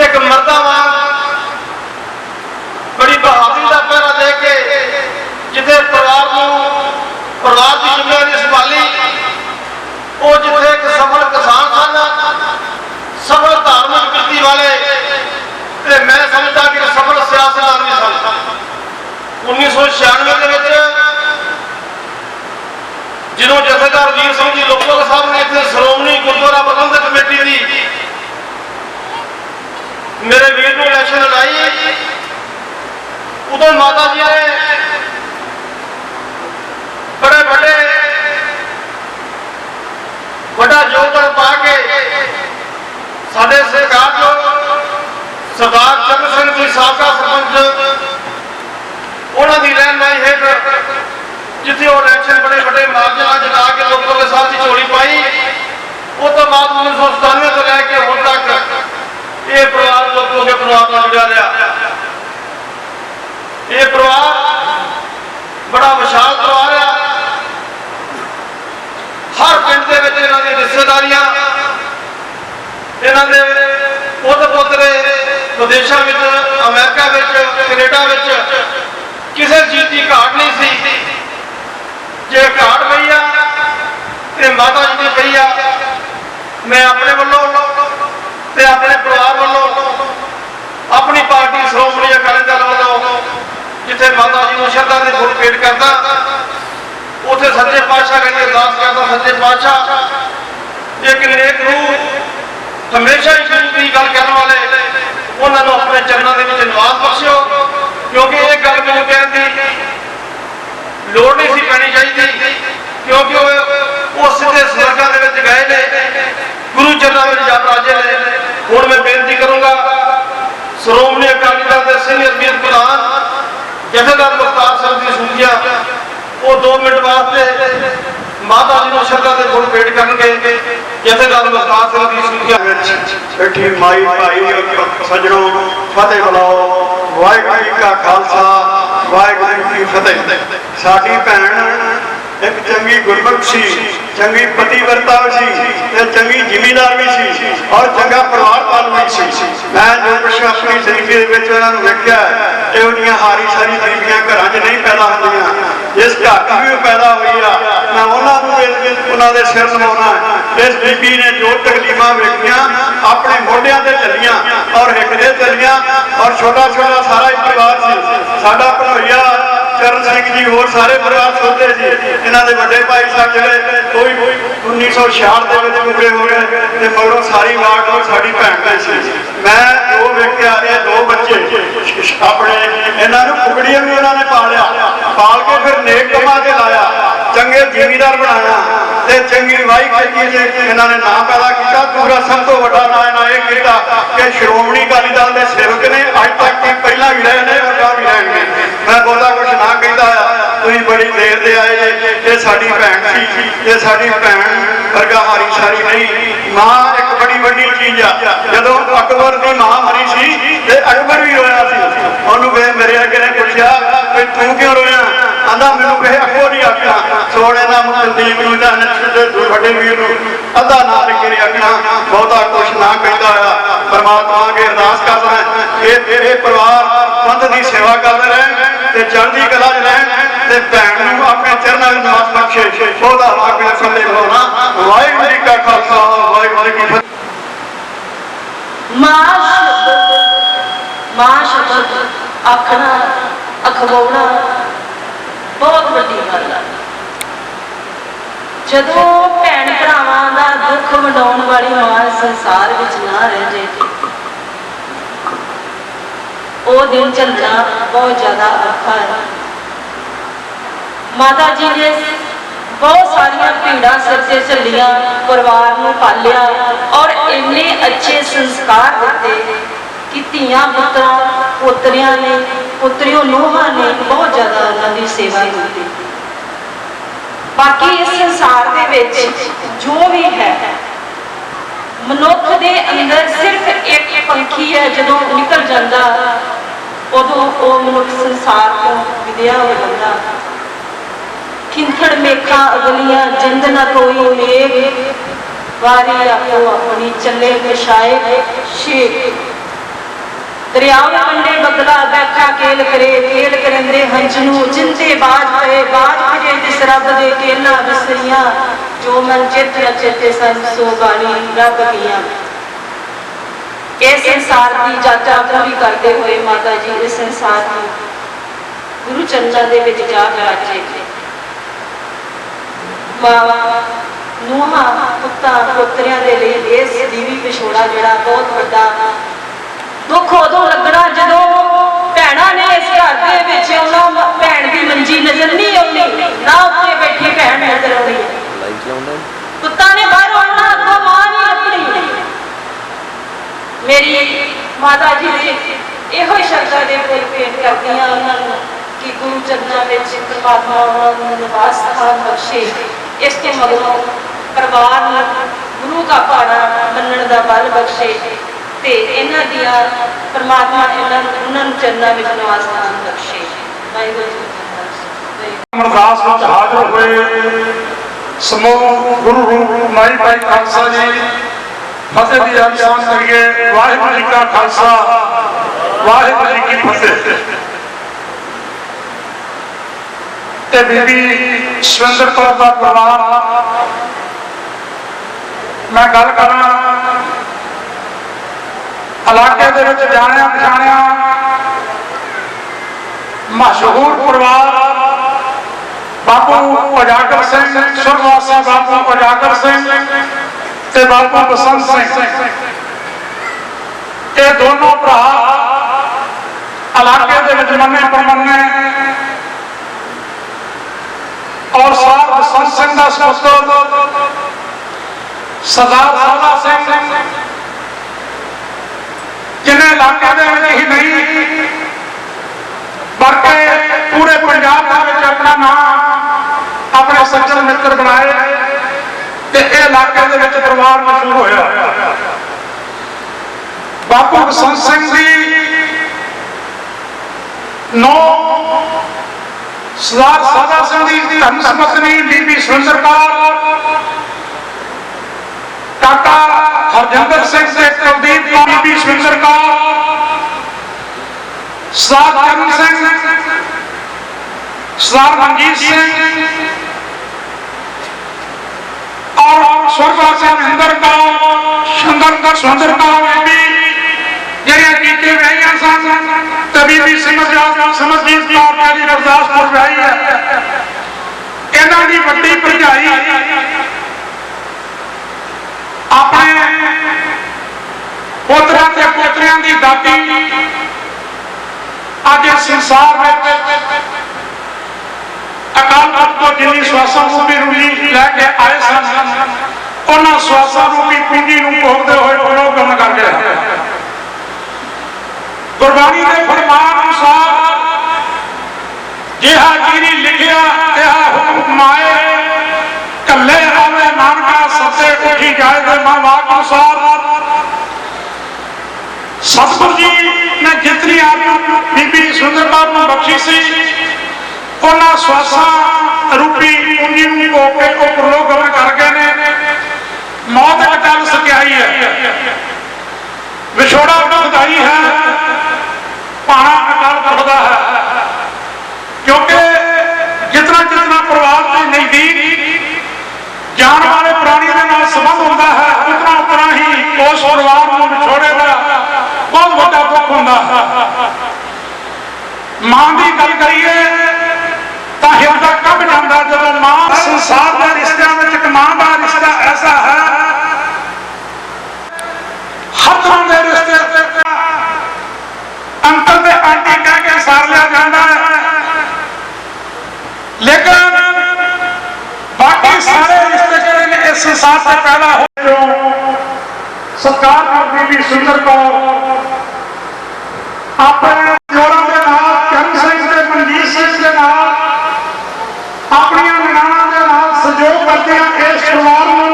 एक मर्दा वांग बड़ी बहादुरी का पहरा दे के जिथे परिवार की जिम्मेदारी संभाली वो जिथे एक सफल किसान सन सफल धार्मिक वृत्ति वाले ते मैं समझता कि सफल सियासतदान भी सन। 1996 जो जथेदार वीर सिंह जी लोकल साहब ने इतने श्रोमणी गुरुद्वारा प्रबंधक कमेटी की मेरे वीर को इलेक्शन लड़ाई उदो माता जी ने बड़े बड़ा योगदान पा के साडे सरदार चरण सिंह जी साबका सरपंच उन्होंने रहनुमाई हेठ जिथे वो इलेक्शन बड़े मार्जिन जिता के लोगों के साथ झोली पाई वो तो बाद 1997 तो लैके हुण तक ये परिवार लोगों के परिवार में जुड़ा रहा। ये परिवार बड़ा विशाल परिवार है। की रिश्तेदारियां इन्हां दे पुत पोतरे विदेशों में अमेरिका में कनेडा में किसी चीज़ की घाट नहीं सी। जे घाट पई आ ते माता जी की पई आ। मैं अपने वालों ते अपने परिवार वालों अपनी पार्टी श्रोमणी अकाली दल वालों जिथे माता जी को श्रद्धा के फुल भेंट करता उथे सच्चे पातशाह की अरदास करता, सच्चे पातशाह एक नेक रूह हमेशा ही गुरु की गल कहने वाले उन्होंने अपने चरणों के निवास बख्शो, क्योंकि एक गल मैंने कहने की लोड़ नहीं सी पैनी चाहिए, क्योंकि वो सीधे स्वर्गां दे विच गए ने, गुरु चरणों में जा राजे ने। हुण मैं बेनती करूंगा श्रोमणी अकाली दल के सीनियर मीत प्रधान जथेदार मुख्तार सिंह जी सूजिया वो 2 मिनट वास्ते माता जी को श्रद्धा के फुल भेंट करनगे। जथेदार मुख्तार सिंह जी सूजिया बैठी माई भाई और सजनों फतेह बुलाओ। वाहिगुरू जी का खालसा वाहिगुरू जी की फतेह। साडी भैन एक चंगी गुरबख्श सी, चंगी पतिव्रता भी सी, चंगी जिमीदार भी सी और चंगा परिवार पाल भी सी। मैं जो कुछ अपनी जिंदगी वेख्या इहो हारी सारी गरीबियां घर च नहीं पैदा होंदियां। जिस घर च भी पैदा हुई आ मैं उन्होंने सिर नवाना। इस बीबी ने जो तकलीफा वेखियां अपने मोढियां ते चलियां और हिकदे चलियां और छोटा छोटा सारा ही परिवार सी। साडा भनोइया चरण सिंह जी होर सारे परिवार छोटे सी। इन्हां दे वड्डे भाई साहब जिहड़े कोई 1966 दे विच पूरे हो गए ते मगरों सारी वार्ड और साडी भैन ने सी। मैं जो वेख्या ये 2 बच्चे अपने इन्हां नूं कुकड़ियां भी इन्हां ने पालिया, पाल के फिर नेक कमां ते लाया, चंगे जिमीदार बनाया ते चंगी वाही खेती जे इन्हां ने नाम पैदा किया। दूसरा सब तो वड्डा नाम इन्हां ये कीता कि श्रोमणी अकाली दल दे सेवक ने अज तक पहला भी रहे ने और अगां भी रहणगे। मैं बहुता कुछ ना कहता तुसीं बड़ी देर दे आए जे साडी भैन सी, ये साडी भैन वर्गा हारी सारी नहीं। मां एक बड़ी वड्डी चीज आ। जदों अकबर की मां मरी सी ते अकबर भी रोया सी। उहनूं वे मेरे अगे ने पुछया कि तू क्यों रोया? आंदा मैनूं कहे अखो नहीं आखना, सोने नाम कुलदीप नूं जां वड्डे वीर नूं अद्धा ना लिखे नहीं आखना। बहुता कुछ ना कहता होया परमात्मा अगे अरदास करदा ये मेरे परिवार पंथ की सेवा करते रहन ते चढ़दी कला च रहन ते भैन नूं अपने चरणों में निवास बख्शे। बहुता वाकई फतेह बुलाउणा। वाहिगुरू जी का खालसा वाहिगुरू जी की फतेह। मां शब्द आखना अखवाउणा बहुत वड्डी गल है। जदों भैन भरावां दा दुख वंडाउण वाली मां संसार विच ना रह जाए वो दिन झलना बहुत ज्यादा औखा है। माता जी ने बहुत सारिया भीड़ा सिर से झलिया, परिवार नूं पालिया और इन्ने अच्छे संस्कार दिते कि धीआं पुत्रां पोतरियां ने पुत्रियों नूहां ने बहुत ज्यादा उन्होंने सेवा की। बाकी इस संसार दे विच जो भी है मनुख दे अंदर सिर्फ एक पंखी है, जदों निकल जाता उदों वो मनुख संसार को विद्या हो जाता। खिंथड़ मेखा अगलियां जिंद न कोई मेघ, वारी आपो अपनी चले कशाए शेख। दरियाओ कंडे बदला बैठा केल करे, केल करेंदे हंजनू जिंदे बाज पे बाज फिरे जिस रब दे केला बिसरियां। जो मन चेते चेते सन सो गाली रब किया। इस संसार की यात्रा पूरी करते हुए माता जी इस संसार को गुरु चरणों के विच जा बैठे। मावा नूहां पुत्तां पोतरियां दे लई इस दीवी विछोड़ा जिहड़ा बहुत वड्डा दुख उदों लगना जदों भैणां ने इस घर दे विच आउणा। भैण दी मंजी नजर नहीं आउणी, ना उत्ते बैठी भैण नजर आउणी। पुत्तां ने बाहरों आउणा, अगों मां नहीं लभणी। मेरी माता जी ने इहो शब्दां दे फुल भेंट करदियां उन्हां नूं कि गुरु चरणों में परमात्मा उन्होंने निवास स्थान बख्शे। इस के मगरों परिवार गुरु का पहाड़ा मनण का बल बख्शे ते इन्हां दियां परमात्मा इन्हां चरणों में निवास स्थान बख्शे। वाहिगुरू जी अरदास विच हाज़र होए ਸਮੂਹ ਗੁਰੂ ਰੂਪ ਮਾਈ ਭਾਈ ਖਾਲਸਾ ਜੀ ਫਤਿਹ ਦੀ ਅਰਦਾਸ ਕਰੀਏ। ਵਾਹਿਗੁਰੂ ਜੀ ਕਾ ਖਾਲਸਾ, ਵਾਹਿਗੁਰੂ ਜੀ ਕੀ ਫਤਿਹ। ਤੇ ਬੀਬੀ ਸੁਰਿੰਦਰ ਕੌਰ ਦਾ ਪਰਿਵਾਰ, ਮੈਂ ਗੱਲ ਕਰਾਂ ਇਲਾਕੇ ਦੇ ਵਿੱਚ ਜਾਣਿਆ ਪਛਾਣਿਆ ਮਸ਼ਹੂਰ ਪਰਿਵਾਰ ਬਾਪੂ ਉਜਾਗਰ ਸਿੰਘ, ਸੁਰਗਵਾਸੀ ਬਾਪੂ ਉਜਾਗਰ ਸਿੰਘ ਤੇ ਬਾਪੂ ਬਸੰਤ ਸਿੰਘ, ਇਹ ਦੋਨੋਂ ਭਰਾ ਇਲਾਕੇ ਦੇ ਵਿੱਚ ਮੰਨੇ ਪ੍ਰਮੰਨੇ ਔਰ ਸਾਰ ਬਸੰਤ ਸਿੰਘ ਦਾ ਸਪੁੱਤਰ ਸਰਦਾਰ ਸਾਦਾ ਸਿੰਘ, ਜਿਹਨੇ ਇਲਾਕੇ ਦੇ ਵਿੱਚ ਹੀ ਨਹੀਂ ਬਲਕਿ ਪੂਰੇ ਪੰਜਾਬ ਦੇ ਵਿੱਚ ਆਪਣਾ ਨਾਮ ਆਪਣੇ ਸੱਜਣ ਮਿੱਤਰ ਬਣਾਏ ਤੇ ਇਹ ਇਲਾਕੇ ਦੇ ਵਿੱਚ ਪਰਿਵਾਰ ਮਸ਼ਹੂਰ ਹੋਇਆ। ਬਾਪੂ ਬਸੰਤ ਸਿੰਘ ਦੀ ਨੌ ਸਰਦਾਰ ਸਾਦਾ ਸਿੰਘ ਦੀ ਧਰਮ ਸਮਤਨੀ ਬੀਬੀ ਸੁਰਿੰਦਰ ਕੌਰ, ਕਾਕਾ ਹਰਜਿੰਦਰ ਸਿੰਘ ਤੇ ਕੁਲਦੀਪ ਕੌਰ, ਬੀਬੀ ਸੁਰਿੰਦਰ ਕੌਰ, ਸਰਦਾਰ ਕਰਨ ਸਿੰਘ, ਸਰਦਾਰ ਮਨਜੀਤ ਸਿੰਘ ਔਰ ਸੁਰਗਵਾਸੀ ਮਹਿੰਦਰ ਕੌਰ, ਸੁਰਿੰਦਰ ਕੌਰ ਬੀਬੀ ਜਿਹੜੀਆਂ ਕੀਤੇ ਵਿਆਹੀਆਂ ਸਨ ਤੇ ਬੀਬੀ ਸਿਮਰਜੀਤ ਕੌਰ ਜਿਹੜੀ ਗੁਰਦਾਸਪੁਰ ਵਿਆਹੀ ਹੈ। ਇਹਨਾਂ ਦੀ ਵੱਡੀ ਭਰਜਾਈ ਆਪਣੇ ਪੋਤਰਾ ਤੇ ਪੋਤਰਿਆਂ ਦੀ ਦਾਦੀ ਅੱਜ ਇਸ ਸੰਸਾਰ ਵਿੱਚ ਅਕਾਲ ਪੁਰਖ ਤੋਂ ਜਿੰਨੀ ਸਵਾਸਾਂ ਰੂਪੀ ਰੂਲੀ ਲੈ ਕੇ ਆਏ ਸਨ, ਉਹਨਾਂ ਸਵਾਸਾਂ ਰੂਪੀ ਪੂੰਜੀ ਨੂੰ ਭੋਗਦੇ ਹੋਏ ਪ੍ਰਲੋਕਨ ਕਰ ਗਏ। ਗੁਰਬਾਣੀ ਦੇ ਫਰਮਾਨ ਅਨੁਸਾਰ ਜਿਹਾ ਜੀਰੀ ਲਿਖਿਆ ਤਿਹਾ ਹੁਕਮ ਮਾਏ, ਕੱਲੇ ਆਵੇ ਨਾਨਕਾ ਸੱਤੇ ਉੱਠੀ ਜਾਏ ਦੇ ਮਾਂ ਵਾਕ ਅਨੁਸਾਰ ਸਤਿਗੁਰੂ ਜੀ ਨੇ ਜਿਤਨੀ ਆਪ ਬੀਬੀ ਸੁਰਿੰਦਰ ਕੌਰ ਨੂੰ ਬਖਸ਼ੀ ਸੀ, ਉਹਨਾਂ ਸਵਾਸਾਂ ਰੂਪੀ ਪੂੰਜੀ ਨੂੰ ਭੋਗ ਕੇ ਉਹ ਪ੍ਰਲੋਕਨ ਕਰ ਗਏ ਨੇ। ਮੌਤ ਇੱਕ ਗੱਲ ਸਕਿਆਈ ਹੈ, ਵਿਛੋੜਾ ਦੁਖਦਾਈ ਹੈ, ਭਾਣਾ ਅਕਾਲ ਪੁਰਖ ਦਾ ਹੈ, ਕਿਉਂਕਿ ਜਿਤਨਾ ਜਿਤਨਾ ਪਰਿਵਾਰ ਦੇ ਨਜ਼ਦੀਕ ਜਾਣ ਵਾਲੇ ਪ੍ਰਾਣੀ ਦੇ ਨਾਲ ਸੰਬੰਧ ਹੁੰਦਾ ਹੈ, ਉਤਨਾ ਉਤਨਾ ਹੀ ਉਸ ਪਰਿਵਾਰ ਨੂੰ ਵਿਛੋੜੇ ਦਾ ਬਹੁਤ ਵੱਡਾ ਦੁੱਖ ਹੁੰਦਾ ਹੈ। ਮਾਂ ਦੀ ਗੱਲ ਕਰੀਏ ਤਾਂ ਹਿਰਦਾ ਕੱਢ ਜਾਂਦਾ ਜਦੋਂ ਮਾਂ ਸੰਸਾਰ ਦੇ ਰਿਸ਼ਤਿਆਂ ਵਿੱਚ ਇੱਕ ਮਾਂ ਦਾ ਰਿਸ਼ਤਾ ਐਸਾ ਹੈ, ਹਰ ਤਰ੍ਹਾਂ ਦੇ ਰਿਸ਼ਤੇ ਅੰਕਲ ਤੇ ਆਂਟੀ ਕਹਿ ਕੇ ਸਾਰ ਲਿਆ ਜਾਂਦਾ ਹੈ, ਲੇਕਿਨ ਬਾਕੀ ਸਾਰੇ ਰਿਸ਼ਤੇ ਜਿਹੜੇ ਨੇ ਇਸ ਸੰਸਾਰ ਤੇ ਪੈਦਾ ਹੋਏ। ਸਤਿਕਾਰ ਕਰਦੀ ਬੀਬੀ ਸੁਰਿੰਦਰ ਕੌਰ ਆਪਣੇ ਜੋਰਾਂ ਦੇ ਨਾਲ, ਕਰਨ ਸਿੰਘ ਤੇ ਮਨਜੀਤ ਸਿੰਘ ਦੇ ਨਾਲ, ਆਪਣੀਆਂ ਨਿਗਾਹਾਂ ਦੇ ਨਾਲ ਸਹਿਯੋਗ ਕਰਦਿਆਂ ਇਸ ਪਰਿਵਾਰ ਨੂੰ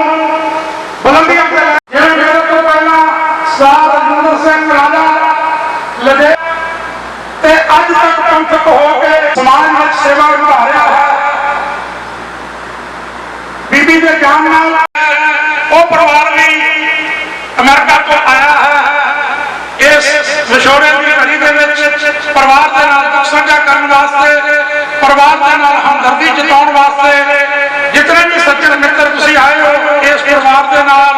ਬੁਲੰਦੀਆਂ ਤੇ ਜਿਵੇਂ ਮੇਰੇ ਤੋਂ ਪਹਿਲਾਂ ਸਰਦਾਰ ਰਜਿੰਦਰ ਸਿੰਘ ਰਾਜਾ ਲਦੇ ਤੇ ਅੱਜ ਤੱਕ ਪੰਥਕ ਹੋ ਕੇ ਸਮਾਜ ਵਿੱਚ ਸੇਵਾ ਨਿਭਾ ਰਿਹਾ ਹੈ। ਬੀਬੀ ਦੇ ਜਾਣ ਨਾਲ ਉਹ ਪਰਿਵਾਰ ਵੀ ਅਮਰੀਕਾ ਤੋਂ ਆਇਆ ਹੈ। ਇਸ ਵਿਛੋੜੇ ਦੀ ਘੜੀ ਦੇ ਵਿੱਚ ਪਰਿਵਾਰ ਦੇ ਨਾਲ ਦੁੱਖ ਸਾਂਝਾ ਕਰਨ ਵਾਸਤੇ, ਪਰਿਵਾਰ ਦੇ ਨਾਲ ਹਮਦਰਦੀ ਜਤਾਉਣ ਵਾਸਤੇ ਜਿਤਨੇ ਵੀ ਸੱਜਣ ਮਿੱਤਰ ਤੁਸੀਂ ਆਏ ਹੋ, ਇਸ ਪਰਿਵਾਰ ਦੇ ਨਾਲ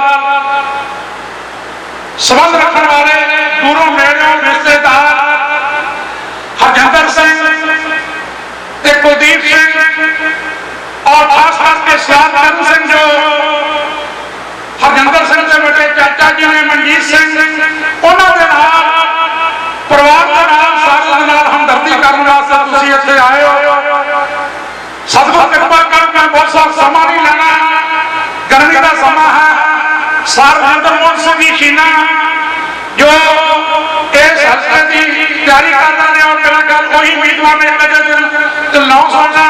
ਸੰਬੰਧ ਰੱਖਣ ਵਾਲੇ ਦੂਰੋਂ ਨੇੜਿਓਂ ਰਿਸ਼ਤੇਦਾਰ ਹਰਜਿੰਦਰ ਸਿੰਘ ਤੇ ਕੁਲਦੀਪ ਸਿੰਘ ਔਰ ਖਾਸ ਕਰਕੇ ਸਰਦਾਰ ਕਰਨ ਸਿੰਘ ਜੋ ਹਰਜਿੰਦਰ ਸਿੰਘ ਦੇ ਵੱਡੇ ਚਾਚਾ ਜੀ ਨੇ ਮਨਜੀਤ ਸਿੰਘ, ਉਹਨਾਂ ਦੇ ਨਾਲ ਪਰਿਵਾਰ ਦੇ ਨਾਲ ਸਾਰਿਆਂ ਦੇ ਨਾਲ ਹਮਦਰਦੀ ਕਰਨ ਵਾਸਤੇ ਤੁਸੀਂ ਇੱਥੇ ਆਏ ਹੋ। ਸਤਿਗੁਰ ਕਿਰਪਾ ਕਰਕੇ ਬਹੁਤ ਸਾਰਾ ਸਮਾਂ ਨਹੀਂ ਲੈਣਾ, ਗਰਮੀ ਦਾ ਸਮਾਂ ਹੈ। ਸਰਦਾਰ ਮੋਹਨ ਸਿੰਘ ਜੀ ਸ਼ੀਨਾ ਜੋ ਇਸ ਹਲਕੇ ਦੀ ਤਿਆਰੀ ਕਰ ਰਹੇ ਨੇ ਔਰ ਮੇਰਾ ਗੱਲ ਉਹੀ ਉਮੀਦਵਾਰ ਨੇ ਤੇ ਨੌ ਸਾਡਾ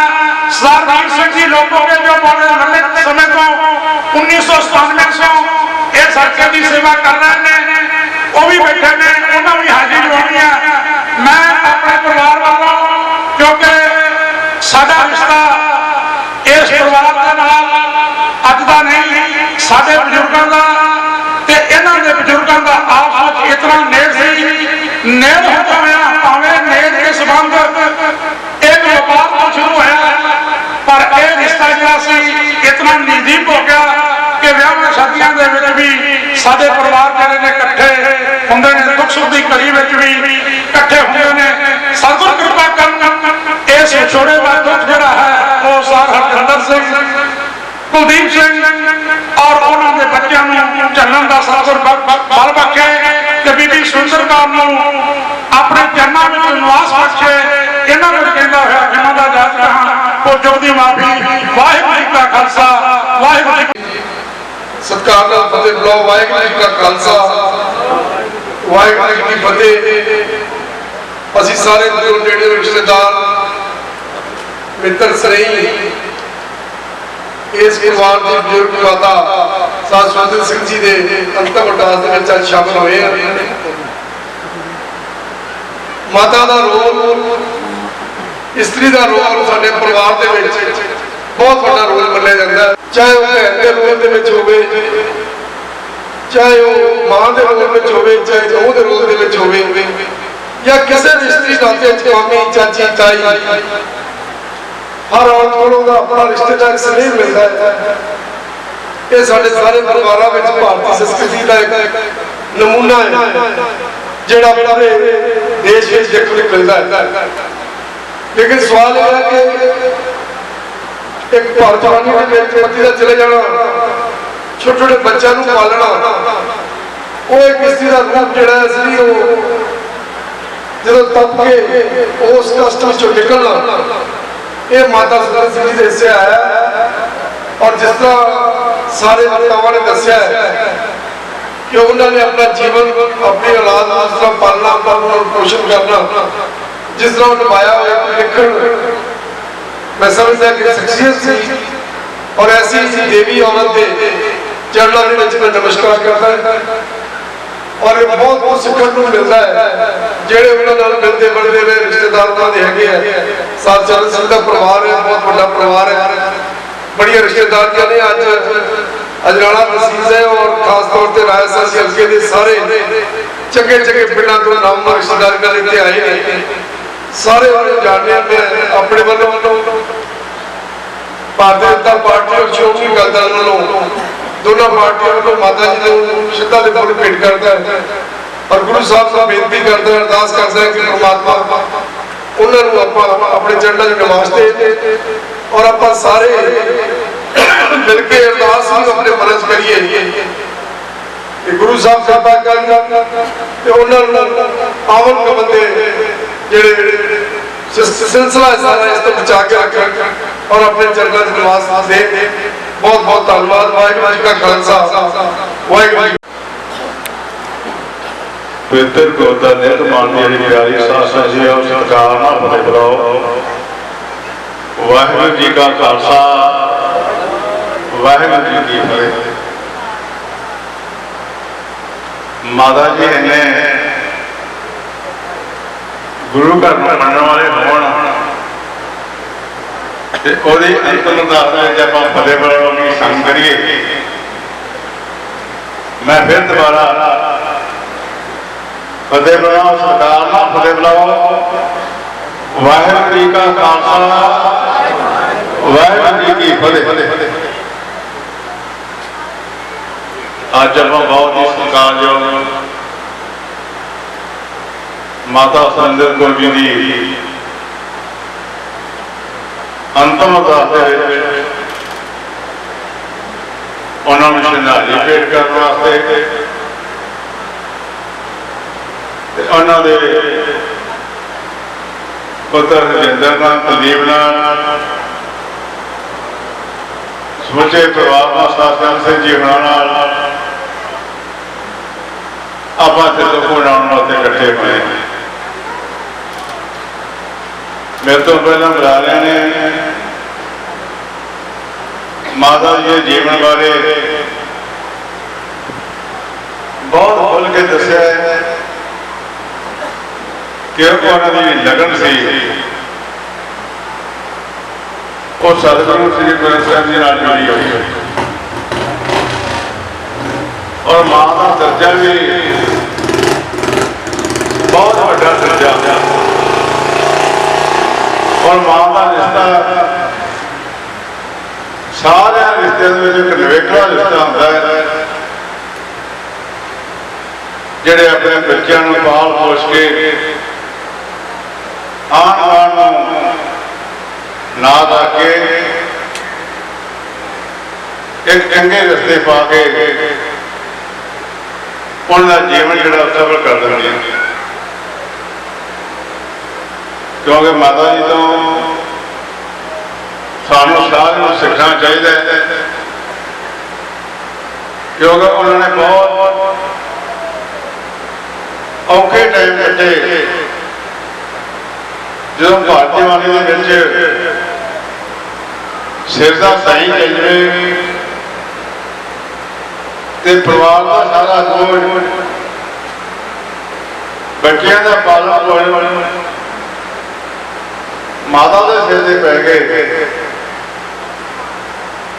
ਸਰਦਾਰ ਸਿੰਘ ਜੀ ਲੋਕੋਗੇ ਜੋ ਬੜੇ ਲੰਬੇ ਸਮੇਂ ਤੋਂ 1997 ਤੋਂ ਇਸ ਹਲਕੇ ਦੀ ਸੇਵਾ ਕਰ ਰਹੇ ਨੇ, ਉਹ ਵੀ ਬੈਠੇ ਨੇ, ਉਹਨਾਂ ਵੀ ਹਾਜ਼ਰੀ ਲਵਾਉਣੀ ਹੈ। ਮੈਂ ਆਪਣੇ ਪਰਿਵਾਰ ਵੱਲੋਂ, ਕਿਉਂਕਿ ਸਾਡਾ ਰਿਸ਼ਤਾ ਇਸ ਪਰਿਵਾਰ ਦੇ ਨਾਲ साडे बजुर्गों का ते इन्हां दे बजुर्गों का आपस में इतना नेड़ सी नेड़ होता होया भावें नेड़ के संबंध एक व्यापार तो शुरू होया पर यह रिश्ता जिहड़ा सी इतना नजदीक हो गया कि विआह शादियां दे विच भी साडे परिवार जिहड़े ने इकट्ठे हुंदे ने, दुख सुख की घड़ी विच भी इकट्ठे हुंदे ने। सतगुर कृपा करन इस विछोड़े दा दुख जिहड़ा है वो सर हरजिंदर सिंह, कुलदीप सिंह और उन्होंने बच्चों को चलने का सतगुर बल बख्शे कि बीबी सुंदर कौर नूं अपने चरणों में निवास बख्शे। इन्हों को कहता हुआ जिन्हों का जात कहा वो जुगदी माफी। वाहिगुरू जी का खालसा वाहिगुरू जी सत्कार नाल फतेह बुलाओ। वाहिगुरू जी का खालसा वाहिगुरू जी की फतेह। असीं सारे दूर नेड़े रिश्तेदार मित्र स्नेही इस परिवार के बुजुर्ग माता साध सुंदर सिंह जी के अंतिम अरदास के विच शामिल होए हैं। माता का रोल, इस्त्री का रोल साडे परिवार के विच बहुत बड़ा रोल मन्निया जाता है। चाहे वह भैन के रोल के होवे, चाहे वह मां के रोल में होवे, चाहे नूंह के रोल के होवे, या किसी भी इस्त्री नाते मामी चाची ताई हर औरत को अपना रिश्तेदार स्नेह मिलता है। ये साढ़े सारे परिवारों में भारतीय संस्कृति का एक नमूना है जोड़ा पूरे देश में देखने को मिलता है। लेकिन सवाल यह है कि एक जवानी में पति का चले जाना, छोटे छोटे बच्चों को पालना, वो एक किसी का रूप जोड़ा असली जो तप के उस कष्ट में निकलना, ये माता सुंदर सिंह जी से आया। और जिस तरह सारे वक्तावां ने दस्या है कि उन्होंने अपना जीवन अपनी औलाद को जिस तरह पालना और पोषण करना जिस तरह निभाया लिखण, मैं समझता कि शख्सियत थी। और ऐसी देवी औरत के चरणों में नमस्कार करता है। और ये बहुत कुछ सीखने को मिलता है जेडे उन्होंने मिलते बढ़ते हुए रिश्तेदार है। साथ चरण सिंह का परिवार है, बहुत बड़ा परिवार है, बड़िया रिश्तेदारियां ने। अज अजराला तहसील है और खासतौर पर रायसासी हल्के के सारे चंगे चंगे पिंडों को नाम रिश्तेदारियां लेके आए हैं। सारे जानने मैं अपने वालों भारतीय जनता पार्टी और श्रोमणी अकाली दल वालों दोनों पार्टियों को माता जी को श्रद्धा के फुल भेंट करता है और गुरु साहब से बेनती करता है, अरदास करता है कि परमात्मा उन्होंने अपने चरणों में नवाजते और आप सारे मिलकर अरदास भी अपने मन च करिए। गुरु साहब कृपा कर उन्होंने आवन गमन के जेड़े सिलसिला सारा इस तो बचा के रख और अपने चरणों में निवास दे। बहुत बहुत धन्यवाद। वाहिगुरू जी का खालसा वाहिगुरू जी। पवित्र गोदा निर्माण की जी प्यारी सासा जी और सत्कार नाल फतेह बुलाओ। वाहिगुरू जी का खालसा वाहिगुरू जी की फतेह। माता जी ने गुरु घर में मनने वाले होना अंतिम अरदास जब आप फतेह बुलाओ की संग करिए। मैं फिर दोबारा फतेह बुलाओ, सरकार ना फतेह बुलाओ। वाहिगुरू जी का खालसा वाहिगुरू जी की फतेह। आज जब हम बहुत ही सत्कारयोग माता सुंदर कौर जी की अंतिम अरदास उन्होंने श्रद्धांजलि भेंट करने वास्ते उन्होंने पुत्र रजिंदर नाल कुलदीप नाल समूचे परिवार साथ सिंह जी होना आप दुख मनाने वास्ते इकट्ठे हुए। मेरे तो पहला बुलारिया ने माता जी के जीवन बारे बहुत खुल के दसिया है कि उन्होंने लगन सी और सतगुरु श्री गुरु साहिब जी नाल जुड़ी हुई। और मां का दर्जा भी बहुत बड़ा दर्जा, और मां का रिश्ता सारे रिश्तों में एक नवेकला रिश्ता होता है, जिहड़े अपने बच्चों को पाल पोस के आन बान ना करके एक चंगे रस्ते पा के उनका जीवन जो सफल कर देंगे। क्योंकि माता जी तो सानू सारे सीखना चाहिए, क्योंकि उन्होंने बहुत औखे टाइम कटे जो भारतीय वाणी के सिर का सही चल जाए तो परिवार का सारा बोझ, बच्चों का पालन पोषण माता के सिर से पै गए,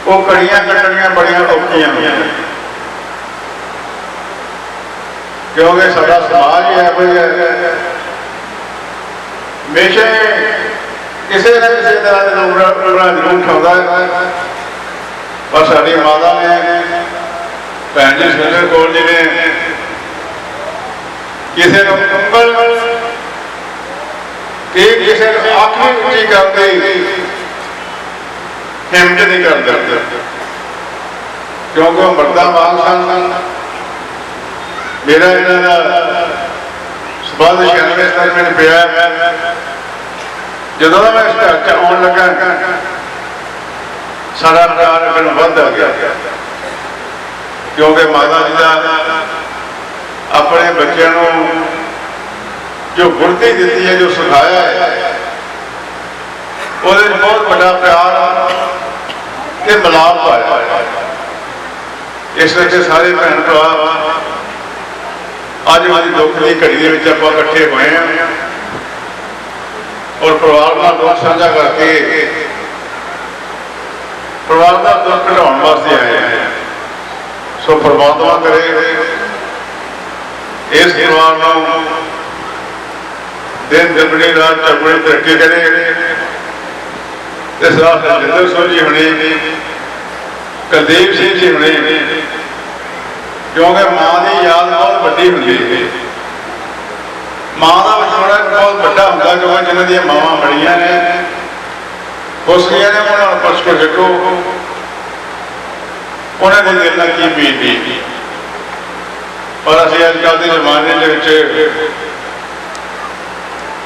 वो कड़ियां कटनिया बड़िया औखियां हुई, क्योंकि सारा समाज ही है हमेशा किसी न किसी तरह के जरूर उठाता है। पर साड़ी माता ने भैन जी सुंदर कौर जी ने किसी को कंबल कि किसी अख भी उच्ची करते हिम्मत नहीं करते, क्योंकि वह मर्दा वांग सन। मेरा इन्हों का संबंध 96 तक मैंने पिया, जो मैं इस घर च आन लगा सारा प्यार मैंने वध आ गया, क्योंकि माता जी का अपने बच्चों जो गुरती दी है, जो सिखाया है, वो बहुत बड़ा प्यार के मिलाप पाया। इस करके सारे भैन भरा अज वाली दुख की घड़ी आप इकट्ठे हुए हैं और परिवार का दुख साझा करके परिवार का दुख घटाने वास्ते आए हैं। सो परमात्मा करे इस परिवार को दिन दुगनी रात चौगुनी तरक्की करे। हरजिंदर सिंह जी होनी, कुलदीप सिंह जी होनी, क्योंकि मां की याद बहुत वड्डी होंदी है। मां का विछोड़ा बहुत बड़ा होंगे, क्योंकि जिन्हों दी मावां मरियां ने उसलिए ने उन्होंने पुछ के देखो उन्होंने दिल में की बीती। और असं अजकल के जमाने के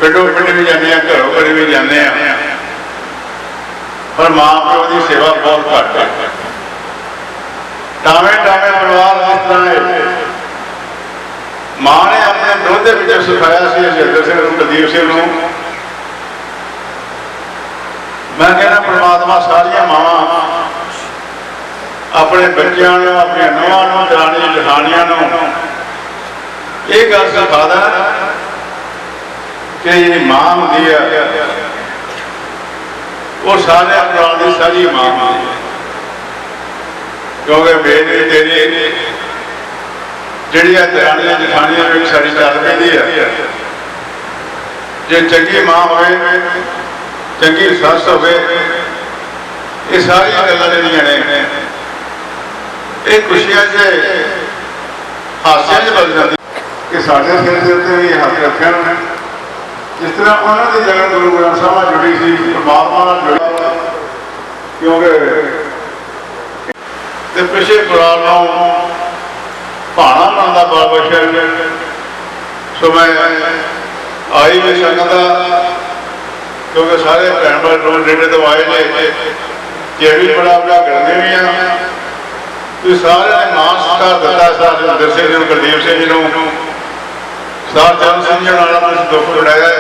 पिंडों पिंड भी जाने, घरों घर भी जाने, पर मां प्यो की सेवा बहुत घट है। टावे टावे परिवार इस तरह है, मां ने अपने विरोध में सिखाया हरजिंदर सिंह कुलदीप सिंह को। मैं कहना परमात्मा सारिया मावां अपने बच्चों अपने नूहां दरानी जठानियां ये गल सिखा दें कि जी मां होंदी है वो सारे परिवार की सारी मां होंदी है। क्योंकि मेरी तेरी जड़िया दरानियां जठानियां में सारी चल पी है। जो चंगी मां हो, चंगी सस हो, ये सारी गल्लां जिहड़ियां ने ये खुशियां से हासियां च बदल जाती कि साढ़े सिर के उत्ते भी हथ रखे जिस तरह उन्होंने जगह गुरु ग्रंथ साहब जुड़ी सी परमात्मा जुड़ी। क्योंकि पिछले परिवार भाणा बनता बाल बच्चे। सो मैं आई भी सकता, क्योंकि सारे भैन भाई नेड़े तो आए ने, ये भी बड़ा बड़ा करते भी हैं। तो सारे ने मान सत्कार दिता हरजिंदर सिंह जी, कुलदीप सिंह जी को, सर चरण सिंह जी वाला दुख बढ़ाया,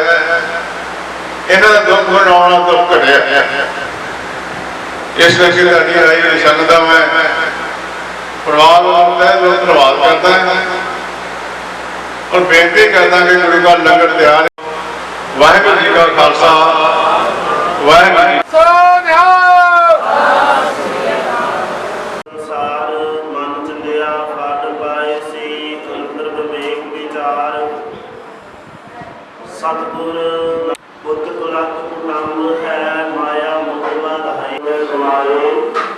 इन्हों का दुख बढ़ाना दुख घटिया। इस करके ताड़ी आई हुई संगत मैं परिवार धन्यवाद करता है और बेनती करता कि गुरु का लंगर तैयार है। वाहिगुरू जी का खालसा, वाहिगुरू जी मन चंदिया फल पाए मारो